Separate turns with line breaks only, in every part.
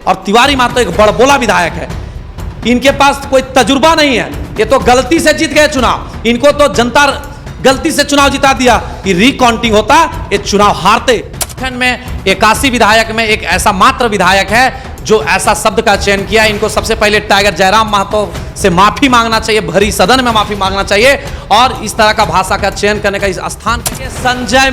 और तिवारी महतो एक बड़बोला विधायक है, इनके पास कोई तजुर्बा नहीं है, ये तो गलती से जीत गए चुनाव। इनको तो जनता गलती से चुनाव जिता दिया कि रिकाउंटिंग होता ये चुनाव हारते। झारखंड में 81 विधायक में एक ऐसा मात्र विधायक है जो ऐसा शब्द का चयन किया। इनको सबसे पहले टाइगर जयराम महतो से माफी मांगना चाहिए, भरी सदन में माफी मांगना चाहिए और इस तरह का भाषा का चयन करने का इस स्थान पे। संजय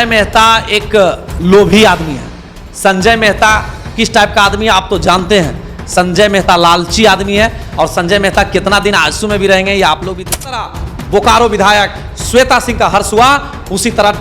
मेहता एक लोभी आदमी है। संजय मेहता किस टाइप का आदमी है आप तो जानते हैं। संजय मेहता लालची आदमी है और संजय मेहता कितना दिन आंसू में भी रहेंगे ये आप लोग भी। जिस तरह बोकारो विधायक श्वेता सिंह का हर्ष हुआ उसी तरह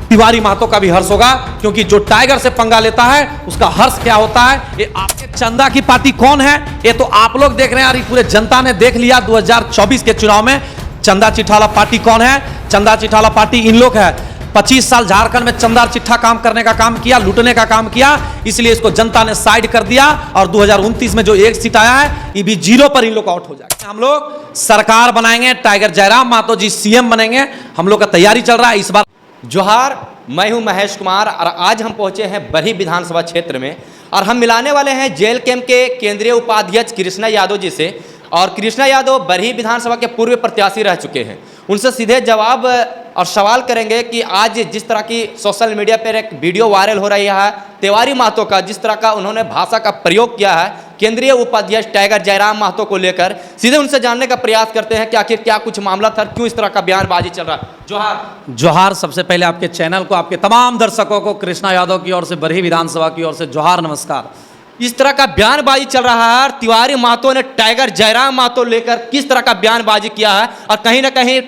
तिवारी महतो का भी हर्ष होगा, क्योंकि जो टाइगर से पंगा लेता है उसका हर्ष क्या होता है। ये आपके चंदा की पार्टी कौन है ये तो आप लोग देख रहे हैं और पूरे जनता ने देख लिया 2024 के चुनाव में। चंदा चिट्ठा पार्टी कौन है? चंदा चिट्ठा पार्टी इन लोग है। 25 साल झारखंड में चंदा चिट्ठा काम करने का काम किया, लूटने का काम किया, इसलिए इसको जनता ने साइड कर दिया और 2029 में जो एक सीट आया है ये भी जीरो पर इन लोग आउट हो जाएगा। हम लोग सरकार बनाएंगे, टाइगर जयराम महतो जी सीएम बनेंगे, हम लोग का तैयारी चल रहा है इस बार।
जोहार, मैं हूं महेश कुमार और आज हम पहुंचे हैं बरही विधानसभा क्षेत्र में और हम मिलाने वाले हैं जेल कैंप के केंद्रीय उपाध्यक्ष कृष्णा यादव जी से। और कृष्णा यादव बरही विधानसभा के पूर्व प्रत्याशी रह चुके हैं। उनसे सीधे जवाब और सवाल करेंगे कि आज जिस तरह की सोशल मीडिया पर एक वीडियो वायरल हो रही है तिवारी महतो का, जिस तरह का उन्होंने भाषा का प्रयोग किया है केंद्रीय उपाध्यक्ष टाइगर जयराम महतो को लेकर, सीधे उनसे जानने का प्रयास करते हैं कि आखिर क्या कुछ मामला था, क्यों इस तरह का बयानबाजी चल रहा है। जोहार।
जोहार। सबसे पहले आपके चैनल को, आपके तमाम दर्शकों को कृष्णा यादव की ओर से, बरही विधानसभा की ओर से जोहार, नमस्कार।
इस तरह का बयानबाजी चल रहा है, तिवारी महतो ने टाइगर जयराम महतो लेकर किस तरह का बयानबाजी किया है और कहीं ना कहीं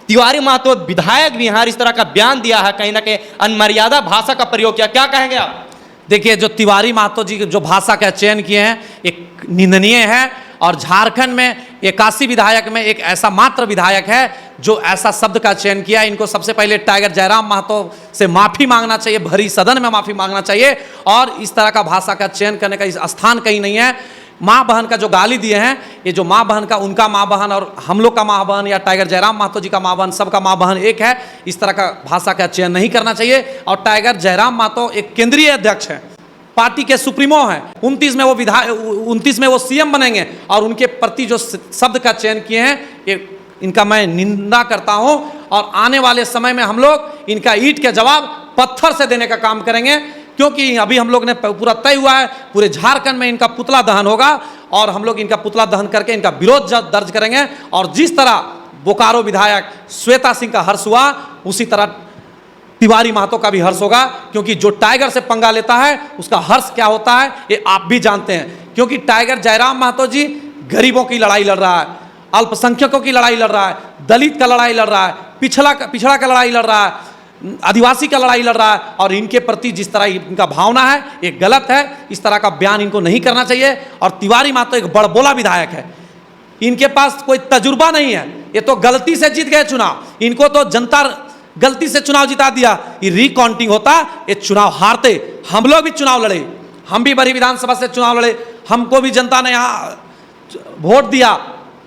तिवारी महतो विधायक भी हैं, इस तरह का बयान दिया है, कहीं ना कहीं अनमर्यादा भाषा का प्रयोग किया, क्या कहेंगे आप?
देखिए, जो तिवारी महतो जी जो भाषा का चयन किए हैं एक निंदनीय है और झारखंड में 81 विधायक में एक ऐसा मात्र विधायक है जो ऐसा शब्द का चयन किया। इनको सबसे पहले टाइगर जयराम महतो से माफी मांगना चाहिए, भरी सदन में माफी मांगना चाहिए और इस तरह का भाषा का चयन करने का इस स्थान कहीं नहीं है। माँ बहन का जो गाली दिए हैं, ये जो माँ बहन का, उनका माँ बहन और हम लोग का माँ बहन या टाइगर जयराम महतो जी का माँ बहन, सबका माँ बहन एक है, इस तरह का भाषा का चयन नहीं करना चाहिए। और टाइगर जयराम महतो एक केंद्रीय अध्यक्ष है, पार्टी के सुप्रीमो हैं। 29 में वो सीएम बनेंगे और उनके प्रति जो शब्द का चयन किए हैं ये इनका मैं निंदा करता हूं और आने वाले समय में हम लोग इनका ईंट के जवाब पत्थर से देने का काम करेंगे, क्योंकि अभी हम लोग ने पूरा तय हुआ है पूरे झारखंड में इनका पुतला दहन होगा और हम लोग इनका पुतला दहन करके इनका विरोध दर्ज करेंगे। और जिस तरह बोकारो विधायक श्वेता सिंह का हर्ष हुआ उसी तरह तिवारी महतो का भी हर्ष होगा, क्योंकि जो टाइगर से पंगा लेता है उसका हर्ष क्या होता है ये आप भी जानते हैं। क्योंकि टाइगर जयराम महतो जी गरीबों की लड़ाई लड़ रहा है, अल्पसंख्यकों की लड़ाई लड़ रहा है, दलित का लड़ाई लड़ रहा है, पिछड़ा का लड़ाई लड़ रहा है, आदिवासी का लड़ाई लड़ रहा है और इनके प्रति जिस तरह इनका भावना है ये गलत है। इस तरह का बयान इनको नहीं करना चाहिए। और तिवारी महतो एक बड़बोला विधायक है, इनके पास कोई तजुर्बा नहीं है, ये तो गलती से जीत गए चुनाव। इनको तो जनता गलती से चुनाव जिता दिया कि रिकाउंटिंग होता ये चुनाव हारते। हम लोग भी चुनाव लड़े, हम भी बरही विधानसभा से चुनाव लड़े, हमको भी जनता ने यहाँ वोट दिया,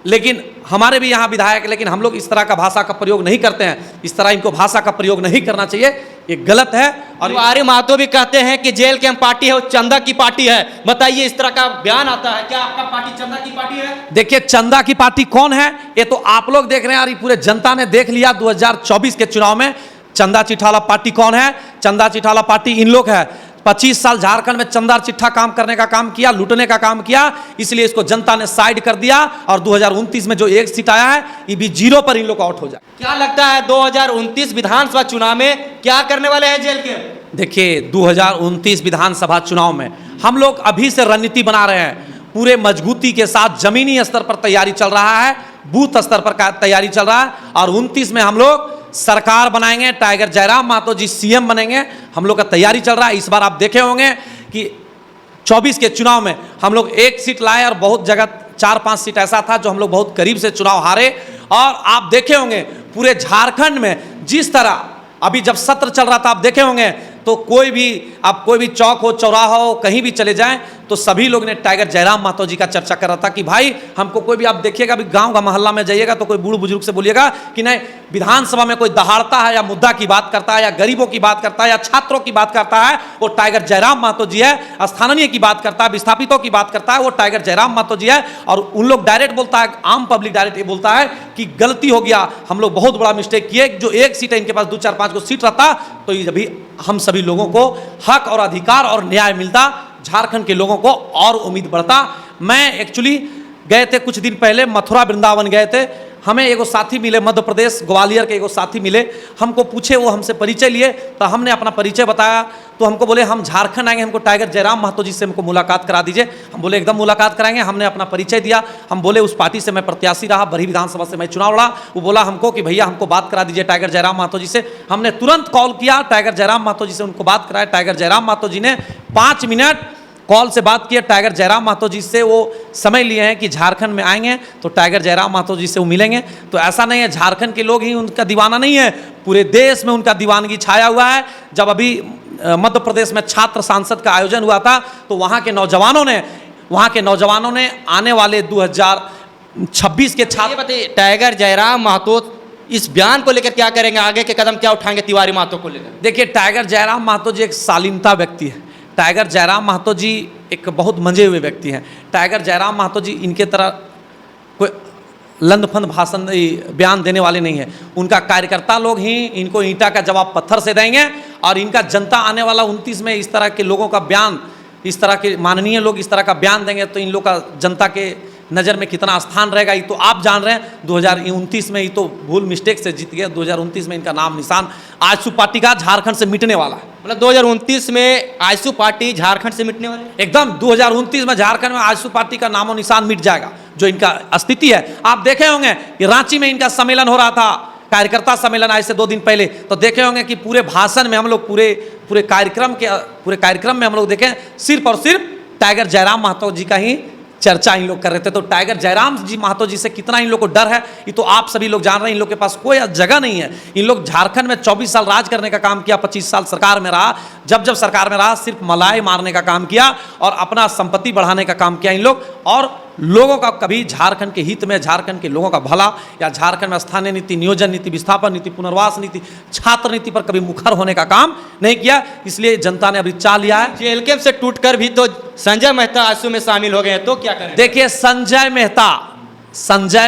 लेकिन हमारे भी यहाँ विधायक, लेकिन हम लोग इस तरह का भाषा का प्रयोग नहीं करते हैं। इस तरह इनको भाषा का प्रयोग नहीं करना चाहिए, ये गलत है। और
तिवारी महतो भी कहते हैं कि जेल कैंप पार्टी है वो चंदा की पार्टी है, बताइए इस तरह का बयान आता है, क्या आपका पार्टी चंदा की पार्टी है?
देखिए, चंदा की पार्टी कौन है ये तो आप लोग देख रहे हैं और पूरे जनता ने देख लिया 2024 के चुनाव में। चंदा चिट्ठा पार्टी कौन है? चंदा चिट्ठा पार्टी इन लोग है। 25 साल झारखंड में चंदा चिट्ठा काम करने का काम किया, लूटने का काम किया, इसलिए इसको जनता ने साइड कर दिया और 2029 में जो एक सीट आया है ये भी जीरो पर इन लोग आउट हो जाए।
क्या लगता है 2029 विधानसभा चुनाव में क्या करने वाले हैं जेल के?
देखिए, 2029 विधानसभा चुनाव में हम लोग अभी से रणनीति बना रहे हैं, पूरे मजबूती के साथ जमीनी स्तर पर तैयारी चल रहा है, बूथ स्तर पर तैयारी चल रहा है और 29 में हम लोग सरकार बनाएंगे, टाइगर जयराम महतो जी सीएम बनेंगे, हम लोग का तैयारी चल रहा है। इस बार आप देखे होंगे कि 24 के चुनाव में हम लोग एक सीट लाए और बहुत जगह 4-5 सीट ऐसा था जो हम लोग बहुत करीब से चुनाव हारे। और आप देखे होंगे पूरे झारखंड में जिस तरह अभी जब सत्र चल रहा था आप देखे होंगे तो कोई भी चौक हो, चौराहा हो, कहीं भी चले जाएं तो सभी लोग ने टाइगर जयराम महतो जी का चर्चा कर रहा था कि भाई हमको कोई भी, आप देखिएगा अभी गांव का मोहल्ला में जाइएगा तो कोई बूढ़ बुजुर्ग से बोलिएगा कि नहीं विधानसभा में कोई दहाड़ता है या मुद्दा की बात करता है या गरीबों की बात करता है या छात्रों की बात करता है, वो टाइगर जयराम महतो जी है। स्थानीय की बात करता है, विस्थापितों की बात करता है, वो टाइगर जयराम महतो जी है। और उन लोग डायरेक्ट बोलता है, आम पब्लिक डायरेक्ट ये बोलता है कि गलती हो गया, हम लोग बहुत बड़ा मिस्टेक किए, जो एक सीट है इनके पास 2 4 5 को सीट रहता तो ये अभी हम सभी लोगों को हक और अधिकार और न्याय मिलता, झारखंड के लोगों को और उम्मीद बढ़ता। मैं एक्चुअली गए थे कुछ दिन पहले मथुरा वृंदावन गए थे, हमें एगो साथी मिले मध्य प्रदेश ग्वालियर के एगो साथी मिले, हमको पूछे, वो हमसे परिचय लिए तो हमने अपना परिचय बताया तो हमको बोले हम झारखंड आएंगे, हमको टाइगर जयराम महतो जी से हमको मुलाकात करा दीजिए। हम बोले एकदम मुलाकात कराएंगे। हमने अपना परिचय दिया, हम बोले उस पार्टी से मैं प्रत्याशी रहा, बरही विधानसभा से मैं चुनाव लड़ा। वो बोला हमको कि भैया हमको बात करा दीजिए टाइगर जयराम महतो जी से। हमने तुरंत कॉल किया टाइगर जयराम महतो जी से, उनको बात कराया। टाइगर जयराम महतो जी ने 5 मिनट कॉल से बात किया टाइगर जयराम महतो जी से। वो समय लिए हैं कि झारखंड में आएंगे तो टाइगर जयराम महतो जी से वो मिलेंगे। तो ऐसा नहीं है झारखंड के लोग ही उनका दीवाना नहीं है, पूरे देश में उनका दीवानगी छाया हुआ है। जब अभी मध्य प्रदेश में छात्र सांसद का आयोजन हुआ था तो वहाँ के नौजवानों ने आने वाले 2026 के छात्र,
टाइगर जयराम महतो इस बयान को लेकर क्या करेंगे, आगे के कदम क्या उठाएंगे तिवारी महतो को लेकर?
देखिए टाइगर जयराम महतो जी एक शालीनता व्यक्ति है। टाइगर जयराम महतो जी एक बहुत मंजे हुए व्यक्ति हैं। टाइगर जयराम महतो जी इनके तरह कोई लंदफंद भाषण बयान देने वाले नहीं हैं। उनका कार्यकर्ता लोग ही इनको ईंटा का जवाब पत्थर से देंगे और इनका जनता आने वाला 29 में इस तरह के लोगों का बयान, इस तरह के माननीय लोग इस तरह का बयान देंगे तो इन लोग का जनता के नज़र में कितना स्थान रहेगा ये तो आप जान रहे हैं। 2029 में ये तो भूल मिस्टेक से जीत गया, 2029 में इनका नाम निशान आजसू पार्टी का झारखंड से मिटने वाला है।
मतलब 2029 में आजसू पार्टी झारखंड से मिटने वाली है?
एकदम 2029 में झारखंड में आजसू पार्टी का नामो निशान मिट जाएगा, जो इनका स्थिति है। आप देखे होंगे कि रांची में इनका सम्मेलन हो रहा था, कार्यकर्ता सम्मेलन आज से 2 दिन पहले, तो देखे होंगे कि पूरे भाषण में हम लोग पूरे कार्यक्रम में हम लोग देखें सिर्फ और सिर्फ टाइगर जयराम महतो जी का ही चर्चा इन लोग कर रहे थे। तो टाइगर जयराम जी महतो जी से कितना इन लोग को डर है ये तो आप सभी लोग जान रहे हैं। इन लोग के पास कोई जगह नहीं है। इन लोग झारखंड में 24 साल राज करने का काम किया, 25 साल सरकार में रहा। जब सरकार में रहा सिर्फ मलाई मारने का काम किया और अपना संपत्ति बढ़ाने का काम किया इन लोग, और लोगों का कभी झारखंड के हित में, झारखंड के लोगों का भला या झारखंड में स्थानीय नीति, नियोजन नीति, विस्थापन नीति, पुनर्वास नीति, छात्र नीति पर कभी मुखर होने का काम नहीं किया। इसलिए जनता ने अभी चाह लिया है।
जेल कैंप से टूटकर भी तो संजय मेहता आजसू में शामिल हो गए हैं, तो क्या करें?
देखिए संजय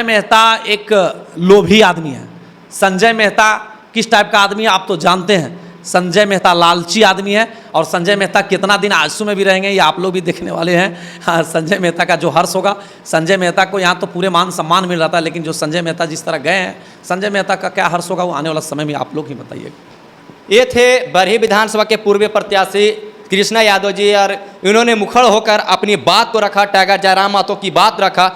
मेहता एक लोभी आदमी है। संजय मेहता किस टाइप का आदमी है आप तो जानते हैं। संजय मेहता लालची आदमी है और संजय मेहता कितना दिन आजसू में भी रहेंगे ये आप लोग भी देखने वाले हैं। हाँ, संजय मेहता का जो हर्ष होगा, संजय मेहता को यहाँ तो पूरे मान सम्मान मिल रहा था, लेकिन जो संजय मेहता जिस तरह गए हैं, संजय मेहता का क्या हर्ष होगा वो आने वाला समय में आप लोग ही बताइएगा।
ये थे बरही विधानसभा के पूर्व प्रत्याशी कृष्णा यादव जी, और इन्होंने मुखर होकर अपनी बात को रखा, टाइगर जयराम महतो की बात रखा।